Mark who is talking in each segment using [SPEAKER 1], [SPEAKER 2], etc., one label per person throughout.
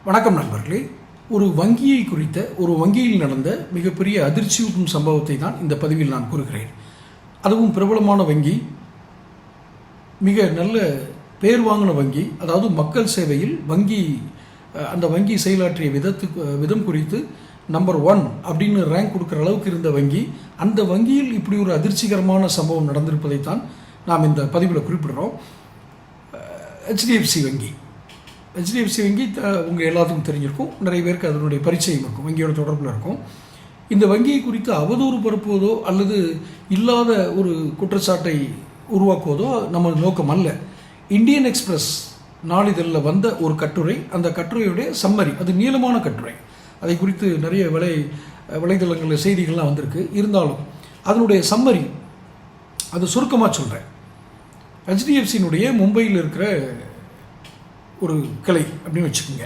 [SPEAKER 1] வணக்கம் நண்பர்களே. ஒரு வங்கியை குறித்த ஒரு வங்கியில் நடந்த மிகப்பெரிய அதிர்ச்சியூட்டும் சம்பவத்தை தான் இந்த பதிவில் நான் கூறுகிறேன். அதுவும் பிரபலமான வங்கி, மிக நல்ல பேர் வாங்கின வங்கி, அதாவது மக்கள் சேவையில் வங்கி அந்த வங்கி செயலாற்றிய விதம் குறித்து நம்பர் 1 அப்படின்னு ரேங்க் கொடுக்குற அளவுக்கு இருந்த வங்கி. அந்த வங்கியில் இப்படி ஒரு அதிர்ச்சிகரமான சம்பவம் நடந்திருப்பதைத்தான் நாம் இந்த பதிவில் குறிப்பிடுறோம். ஹெச்டிஎஃப்சி வங்கி உங்கள் எல்லாத்துக்கும் தெரிஞ்சிருக்கும், நிறைய பேருக்கு அதனுடைய பரிச்சயம் இருக்கும், வங்கியோட தொடர்பில் இருக்கும். இந்த வங்கியை குறித்து அவதூறு பரப்புவதோ அல்லது இல்லாத ஒரு குற்றச்சாட்டை உருவாக்குவதோ நம்ம நோக்கம் அல்ல. இந்தியன் எக்ஸ்பிரஸ் நாளிதழில் வந்த ஒரு கட்டுரை, அந்த கட்டுரையுடைய சம்மரி, அது நீளமான கட்டுரை, அதை குறித்து நிறைய வலைதளங்களில் செய்திகள்லாம் வந்திருக்கு. இருந்தாலும் அதனுடைய சம்மரி, அது சுருக்கமாக சொல்கிறேன். ஹெச்டிஎஃப்சியினுடைய மும்பையில் இருக்கிற ஒரு கிளை அப்படின்னு வச்சுக்கோங்க.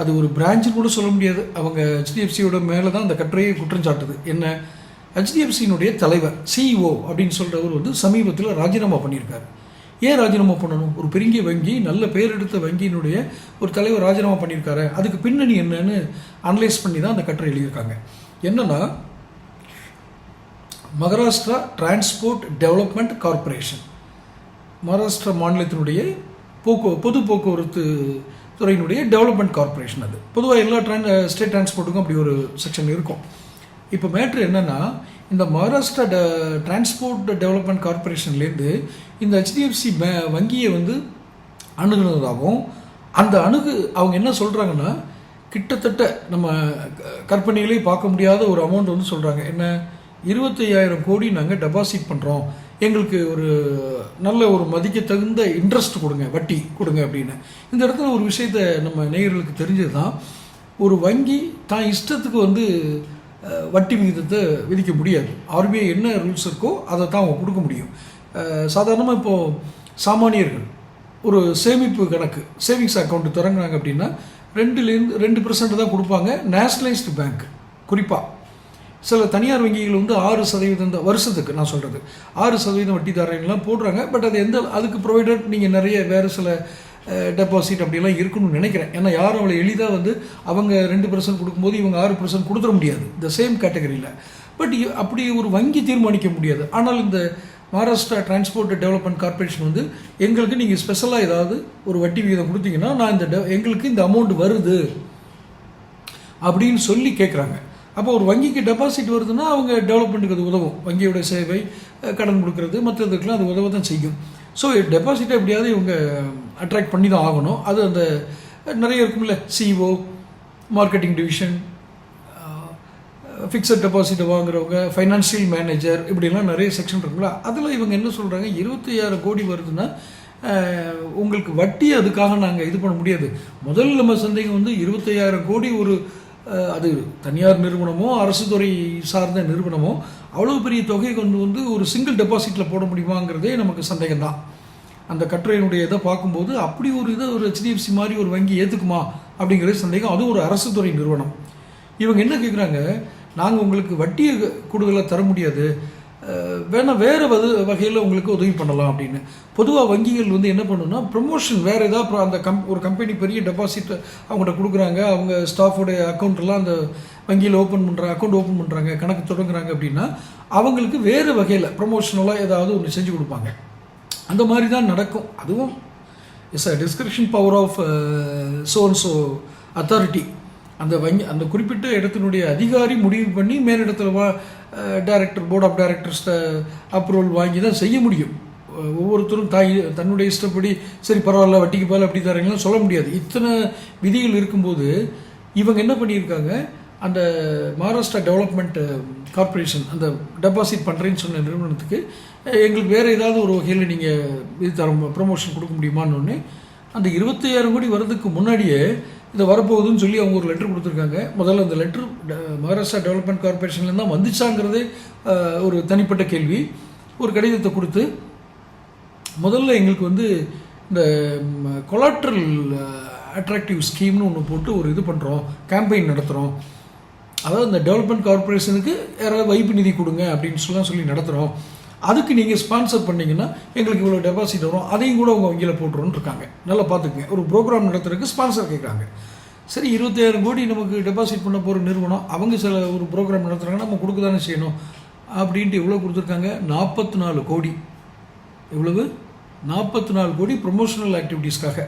[SPEAKER 1] அது ஒரு பிரான்ச்சுன்னு கூட சொல்ல முடியாது. அவங்க ஹெச்டிஎஃப்சியோட மேலே தான் அந்த கட்டுரையை குற்றம் சாட்டுது. என்ன, ஹெச்டிஎஃப்சியினுடைய தலைவர் சிஇஓ அப்படின்னு சொல்கிறவர் சமீபத்தில் ராஜினாமா பண்ணியிருக்காரு. ஏன் ராஜினாமா பண்ணணும்? ஒரு பெரிய வங்கி, நல்ல பேர் எடுத்த வங்கியினுடைய ஒரு தலைவர் ராஜினாமா பண்ணியிருக்காரு. அதுக்கு பின்னணி என்னன்னு அனலைஸ் பண்ணி தான் அந்த கட்டுரை எழுதியிருக்காங்க. என்னன்னா, Maharashtra transport development corporation, Maharashtra மாநிலத்தினுடைய பொது போக்குவரத்து துறையினுடைய டெவலப்மெண்ட் கார்பரேஷன். அது பொதுவாக எல்லா ஸ்டேட் டிரான்ஸ்போர்ட்டுக்கும் அப்படி ஒரு செக்ஷன் இருக்கும். இப்போ மேட்ரு என்னென்னா, இந்த மகாராஷ்டிரா டிரான்ஸ்போர்ட் டெவலப்மெண்ட் கார்பரேஷன்லேருந்து இந்த ஹெச்டிஎஃப்சி வங்கியை அணுகுனதாகவும், அந்த அவங்க என்ன சொல்கிறாங்கன்னா, கிட்டத்தட்ட நம்ம கற்பனையிலே பார்க்க முடியாத ஒரு அமௌண்ட் சொல்கிறாங்க. என்ன, 25,000 கோடி நாங்கள் டெபாசிட் பண்ணுறோம், எங்களுக்கு ஒரு நல்ல ஒரு மதிக்க தகுந்த இன்ட்ரெஸ்ட் கொடுங்க, வட்டி கொடுங்க அப்படின்னு. இந்த இடத்துல ஒரு விஷயத்தை நம்ம நேயர்களுக்கு தெரிஞ்சது தான், ஒரு வங்கி தான் இஷ்டத்துக்கு வட்டி விகிதத்தை விதிக்க முடியாது. ஆர்பிஐ என்ன ரூல்ஸ் இருக்கோ அதை தான் அவங்க கொடுக்க முடியும். சாதாரணமாக இப்போது சாமானியர்கள் ஒரு சேமிப்பு கணக்கு, சேவிங்ஸ் அக்கௌண்ட் திறங்குறாங்க அப்படின்னா 2% தான் கொடுப்பாங்க. நேஷ்னலைஸ்டு பேங்க் குறிப்பாக சில தனியார் வங்கிகள் 6% வருஷத்துக்கு, நான் சொல்கிறது 6% வட்டி தரேன்லாம் போடுறாங்க. பட் அது அதுக்கு ப்ரொவைடட் நீங்கள் நிறைய வேறு சில டெபாசிட் அப்படிலாம் இருக்கணும்னு நினைக்கிறேன். ஏன்னா யாரும் அவளை எளிதாக அவங்க 2% கொடுக்கும்போது இவங்க 6% கொடுத்துட முடியாது இந்த சேம் கேட்டகரியில். பட் அப்படி ஒரு வங்கி தீர்மானிக்க முடியாது. ஆனால் இந்த மகாராஷ்டிரா டிரான்ஸ்போர்ட் டெவலப்மெண்ட் கார்பரேஷன் எங்களுக்கு நீங்கள் ஸ்பெஷலாக ஏதாவது ஒரு வட்டி விகிதம் கொடுத்தீங்கன்னா நான் எங்களுக்கு இந்த அமௌண்ட் வருது அப்படின்னு சொல்லி கேட்குறாங்க. அப்போ ஒரு வங்கிக்கு டெபாசிட் வருதுன்னா அவங்க டெவலப்மெண்ட்டுக்கு அது உதவும். வங்கியோட சேவை, கடன் கொடுக்கறது, மற்றதுக்கெலாம் அது உதவ தான் செய்யும். ஸோ டெபாசிட்டை எப்படியாவது இவங்க அட்ராக்ட் பண்ணி தான் ஆகணும். அது அந்த நிறைய இருக்கும்ல, சிஓ, மார்க்கெட்டிங் டிவிஷன், ஃபிக்ஸட் டெபாசிட்டை வாங்குறவங்க, ஃபைனான்சியல் மேனேஜர், இப்படிலாம் நிறைய செக்ஷன் இருக்குங்களா. அதில் இவங்க என்ன சொல்கிறாங்க, 25,000 கோடி வருதுன்னா உங்களுக்கு வட்டி அதுக்காக நாங்கள் இது பண்ண முடியாது. முதல்ல நம்ம சந்தேகம் 25,000 கோடி அது தனியார் நிறுவனமோ அரசு துறை சார்ந்த நிறுவனமோ அவ்வளோ பெரிய தொகை ஒரு சிங்கிள் டெபாசிட்டில் போட முடியுமாங்கிறதே நமக்கு சந்தேகம் தான். அந்த கட்டுரையினுடைய இதை பார்க்கும்போது அப்படி ஒரு ஹெச்டிஎஃப்சி மாதிரி ஒரு வங்கி ஏற்றுக்குமா அப்படிங்கிறது சந்தேகம். அதுவும் ஒரு அரசு துறை நிறுவனம். இவங்க என்ன கேட்குறாங்க, நாங்கள் உங்களுக்கு வட்டியை கூடுதலாக தர முடியாது, வேணால் வேறு வகையில் உங்களுக்கு உதவி பண்ணலாம் அப்படின்னு. பொதுவாக வங்கிகள் என்ன பண்ணுன்னா, ப்ரொமோஷன் வேறு ஏதாவது அந்த ஒரு கம்பெனி பெரிய டெபாசிட் அவங்கள்ட்ட கொடுக்குறாங்க, அவங்க ஸ்டாஃபோடைய அக்கௌண்ட்டெல்லாம் அந்த வங்கியில் அக்கௌண்ட் ஓப்பன் பண்ணுறாங்க, கணக்கு தொடங்குறாங்க அப்படின்னா அவங்களுக்கு வேறு வகையில் ப்ரொமோஷனலாக ஏதாவது ஒன்று செஞ்சு கொடுப்பாங்க. அந்த மாதிரி தான் நடக்கும். அதுவும் it's a discretion power of so authority. அந்த குறிப்பிட்ட இடத்தினுடைய அதிகாரி முடிவு பண்ணி மேலிடத்தில் டைரக்டர், போர்ட் ஆஃப் டைரக்டர்ஸ்ட அப்ரூவல் வாங்கி தான் செய்ய முடியும். ஒவ்வொருத்தரும் தன்னுடைய இஷ்டப்படி சரி பரவாயில்ல வட்டிக்கு போல அப்படி தரீங்கன்னு சொல்ல முடியாது. இத்தனை விதிகள் இருக்கும்போது இவங்க என்ன பண்ணியிருக்காங்க, அந்த மகாராஷ்டிரா டெவலப்மெண்ட் கார்பரேஷன் அந்த டெபாசிட் பண்ணுறேன்னு சொன்ன நிறுவனத்துக்கு எங்களுக்கு வேறு ஏதாவது ஒரு வகையில் நீங்கள் இது ப்ரொமோஷன் கொடுக்க முடியுமான்னு அந்த 25,000 கோடி வர்றதுக்கு முன்னாடியே இதை வரப்போகுதுன்னு சொல்லி அவங்க ஒரு லெட்டர் கொடுத்துருக்காங்க. முதல்ல அந்த லெட்டர் மகாராஷ்டிரா டெவலப்மெண்ட் கார்பரேஷன்லேருந்து தான் வந்துச்சாங்கிறதே ஒரு தனிப்பட்ட கேள்வி. ஒரு கடிதத்தை கொடுத்து முதல்ல எங்களுக்கு இந்த கொலாட்ரல் அட்ராக்டிவ் ஸ்கீம்னு ஒன்று போட்டு ஒரு இது பண்ணுறோம், கேம்பெயின் நடத்துகிறோம். அதாவது இந்த டெவலப்மெண்ட் கார்பரேஷனுக்கு யாராவது வைப்பு நிதி கொடுங்க அப்படின்னு சொல்லி நடத்துகிறோம். அதுக்கு நீங்கள் ஸ்பான்சர் பண்ணிங்கன்னா எங்களுக்கு இவ்வளோ டெபாசிட் வரும், அதையும் கூட உங்கள் வங்கியில் போட்டுருன்னு இருக்காங்க. நல்லா பார்த்துக்குங்க. ஒரு ப்ரோக்ராம் நடத்துறதுக்கு ஸ்பான்சர் கேட்குறாங்க. சரி 25,000 கோடி நமக்கு டெபாசிட் பண்ண போகிற நிறுவனம், அவங்க சில ஒரு ப்ரோக்ராம் நடத்துகிறாங்கன்னா நம்ம கொடுக்க தானே செய்யணும் அப்படின்ட்டு எவ்வளோ கொடுத்துருக்காங்க? 44 கோடி. எவ்வளவு? 44 கோடி ப்ரொமோஷனல் ஆக்டிவிட்டீஸ்க்காக.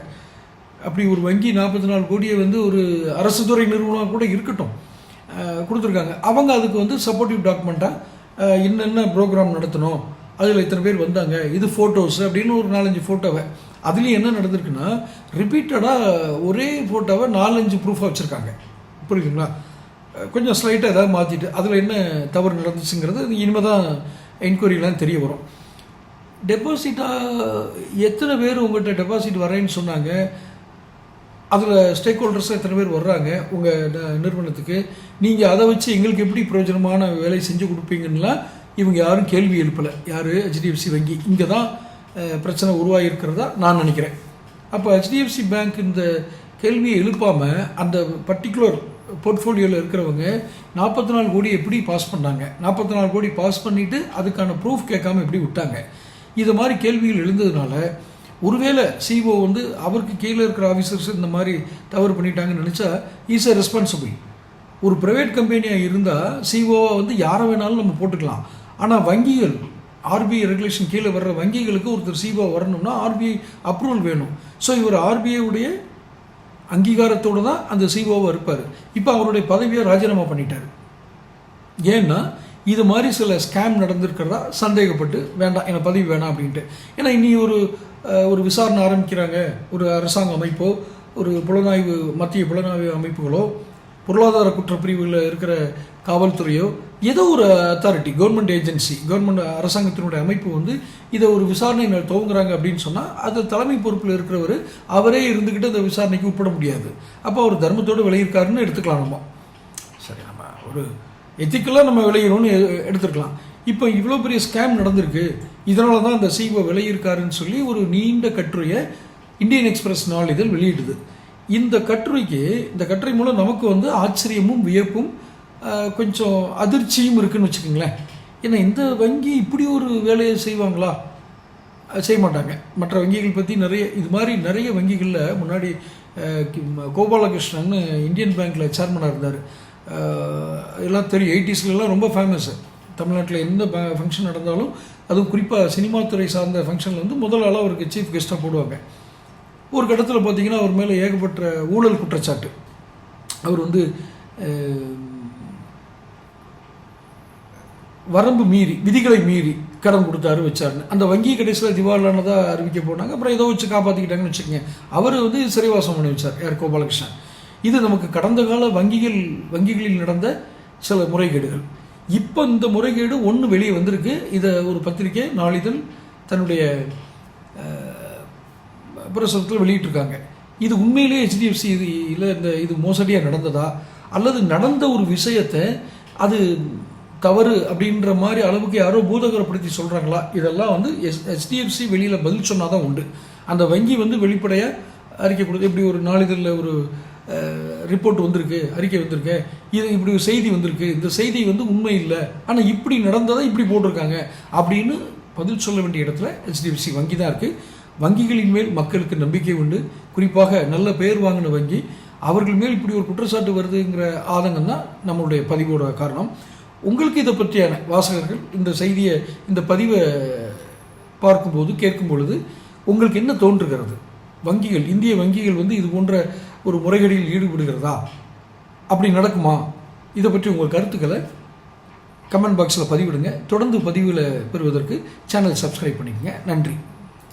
[SPEAKER 1] அப்படி ஒரு வங்கி 44 கோடியை வந்து ஒரு அரசு துறை நிறுவனம் கூட இருக்கட்டும் கொடுத்துருக்காங்க. அவங்க அதுக்கு வந்து சப்போர்ட்டிவ் டாக்குமெண்ட்டாக என்னென்ன ப்ரோக்ராம் நடத்தணும், அதில் இத்தனை பேர் வந்தாங்க, இது ஃபோட்டோஸ் அப்படின்னு ஒரு 4-5 ஃபோட்டோவை. அதுலேயும் என்ன நடந்திருக்குன்னா ரிப்பீட்டடாக ஒரே ஃபோட்டோவை 4-5 ப்ரூஃபாக வச்சுருக்காங்க. புரியுதுங்களா? கொஞ்சம் ஸ்லைட்டாக ஏதாவது மாற்றிட்டு அதில் என்ன தவறு நடந்துச்சுங்கிறது இனிமேல் தான் என்கொயரிலாம் தெரிய வரும். டெபாசிட்டாக எத்தனை பேர் உங்கள்கிட்ட டெபாசிட் வரேன்னு சொன்னாங்க, அதில் ஸ்டேக் ஹோல்டர்ஸாக எத்தனை பேர் வர்றாங்க உங்கள் நிறுவனத்துக்கு, நீங்கள் அதை வச்சு எங்களுக்கு எப்படி பிரயோஜனமான வேலை செஞ்சு கொடுப்பீங்கன்னுலாம் இவங்க யாரும் கேள்வி எழுப்பலை. யார்? ஹெச்டிஎஃப்சி வங்கி. இங்கே தான் பிரச்சனை உருவாகிருக்கிறதா நான் நினைக்கிறேன். அப்போ ஹெச்டிஎஃப்சி பேங்க் இந்த கேள்வியை எழுப்பாமல் அந்த பர்டிகுலர் போர்ட்ஃபோலியோவில் இருக்கிறவங்க 44 கோடி எப்படி பாஸ் பண்ணாங்க, 44 கோடி பாஸ் பண்ணிவிட்டு அதுக்கான ப்ரூஃப் கேட்காம எப்படி விட்டாங்க, இது மாதிரி கேள்விகள் எழுந்ததுனால ஒருவேளை சிஓ வந்து அவருக்கு கீழே இருக்கிற ஆஃபீஸர்ஸ் இந்த மாதிரி தவறு பண்ணிட்டாங்கன்னு நினச்சா இஸ் எ ரெஸ்பான்சிபிள். ஒரு ப்ரைவேட் கம்பெனியாக இருந்தால் சிஓவை வந்து யாரை வேணாலும் நம்ம போட்டுக்கலாம். ஆனால் வங்கிகள் ஆர்பிஐ ரெகுலேஷன் கீழே வர்ற வங்கிகளுக்கு ஒருத்தர் சிஓ வரணும்னா ஆர்பிஐ அப்ரூவல் வேணும். ஸோ இவர் ஆர்பிஐவுடைய அங்கீகாரத்தோடு தான் அந்த சிஓவாக இருப்பார். இப்போ அவருடைய பதவியை ராஜினாமா பண்ணிட்டார். ஏன்னா இது மாதிரி சில ஸ்கேம் நடந்திருக்கிறதா சந்தேகப்பட்டு வேண்டாம், எனக்கு பதவி வேணாம் அப்படின்ட்டு. ஏன்னா இனி ஒரு விசாரணை ஆரம்பிக்கிறாங்க. ஒரு அரசாங்க அமைப்போ ஒரு மத்திய புலனாய்வு அமைப்புகளோ பொருளாதார குற்றப்பிரிவுகளில் இருக்கிற காவல்துறையோ ஏதோ ஒரு அத்தாரிட்டி, கவர்மெண்ட் ஏஜென்சி, கவர்மெண்ட் அரசாங்கத்தினுடைய அமைப்பு வந்து இதை ஒரு விசாரணை துவங்குறாங்க அப்படின்னு சொன்னால் அது தலைமை பொறுப்பில் இருக்கிறவர் அவரே இருந்துக்கிட்டு அந்த விசாரணைக்கு உட்பட முடியாது. அப்போ அவர் தர்மத்தோடு விளையிருக்காருன்னு எடுத்துக்கலாம். நம்ம சரி, நம்ம ஒரு எத்திக்கலாக நம்ம விளையிறோன்னு எடுத்துருக்கலாம். இப்போ இவ்வளோ பெரிய ஸ்கேம் நடந்திருக்கு, இதனால தான் அந்த சிஓ விளையிருக்காருன்னு சொல்லி ஒரு நீண்ட கட்டுரையை இந்தியன் எக்ஸ்பிரஸ் நாளிதழ் வெளியிடுது. இந்த கட்டுரை மூலம் நமக்கு வந்து ஆச்சரியமும் வியப்பும் கொஞ்சம் அதிர்ச்சியும் இருக்குன்னு வச்சுக்கோங்களேன். ஏன்னா இந்த வங்கி இப்படி ஒரு வேலையை செய்வாங்களா? செய்ய மாட்டாங்க. மற்ற வங்கிகள் பற்றி இது மாதிரி நிறைய வங்கிகளில் முன்னாடி கோபாலகிருஷ்ணன் இந்தியன் பேங்க்கில் சேர்மனாக இருந்தார். எல்லாம் தெரியும், 80ஸ்லாம் ரொம்ப ஃபேமஸ்ஸு. தமிழ்நாட்டில் எந்த ஃபங்க்ஷன் நடந்தாலும் அதுவும் குறிப்பாக சினிமா துறை சார்ந்த ஃபங்க்ஷனில் வந்து முதல் ஆளாக அவருக்கு சீஃப் கெஸ்ட்டாக போடுவாங்க. ஒரு கட்டத்தில் பார்த்தீங்கன்னா அவர் மேலே ஏகப்பட்ட ஊழல் குற்றச்சாட்டு. அவர் வந்து வரம்பு மீறி, விதிகளை மீறி கடன் கொடுத்தாரு வச்சாருன்னு அந்த வங்கி கடைசியில் திவாலானதாக அறிவிக்க போனாங்க. அப்புறம் ஏதோ வச்சு காப்பாற்றிக்கிட்டாங்கன்னு வச்சுக்கோங்க. அவர் வந்து சிறைவாசம் பண்ணி வச்சார். யார்? கோபாலகிருஷ்ணன். இது நமக்கு கடந்த கால வங்கிகளில் நடந்த சில முறைகேடுகள். இப்போ இந்த முறைகேடு ஒன்று வெளியே வந்திருக்கு. இதை ஒரு பத்திரிகை நாளிதழ் தன்னுடைய பிரசுரத்தில் வெளியிட்டிருக்காங்க. இது உண்மையிலேயே ஹெச்டிஎஃப்சி இது மோசடியாக நடந்ததா, அல்லது நடந்த ஒரு விஷயத்தை அது தவறு அப்படின்ற மாதிரி அளவுக்கு யாரோ பூதகரப்படுத்தி சொல்கிறாங்களா? இதெல்லாம் வந்து ஹெச்டிஎஃப்சி வெளியில் பதில் சொன்னால் தான் உண்டு. அந்த வங்கி வந்து வெளிப்படையாக அறிக்கை கொடுத்து, இப்படி ஒரு நாளிதழில் ஒரு ரிப்போர்ட் வந்திருக்கு, அறிக்கை வந்திருக்கு, இது இப்படி ஒரு செய்தி வந்திருக்கு, இந்த செய்தி வந்து உண்மை இல்லை, ஆனால் இப்படி நடந்ததை இப்படி போட்டிருக்காங்க அப்படின்னு பதில் சொல்ல வேண்டிய இடத்துல ஹெச்டிஎஃப்சி வங்கி தான் இருக்குது. வங்கிகளின் மேல் மக்களுக்கு நம்பிக்கை உண்டு. குறிப்பாக நல்ல பெயர் வாங்கின வங்கி, அவர்கள் மேல் இப்படி ஒரு குற்றச்சாட்டு வருதுங்கிற ஆதங்கம் தான் நம்மளுடைய பதிவோட காரணம். உங்களுக்கு இதை பற்றியான வாசகர்கள் இந்த பதிவை பார்க்கும்போது கேட்கும் பொழுது உங்களுக்கு என்ன தோன்றுகிறது? இந்திய வங்கிகள் வந்து இது போன்ற ஒரு முறைகேடில் ஈடுபடுகிறதா? அப்படி நடக்குமா? இதை பற்றி உங்கள் கருத்துக்களை கமெண்ட் பாக்ஸில் பதிவிடுங்க. தொடர்ந்து பதிவில் பெறுவதற்கு சேனல் சப்ஸ்கிரைப் பண்ணிக்கங்க. நன்றி.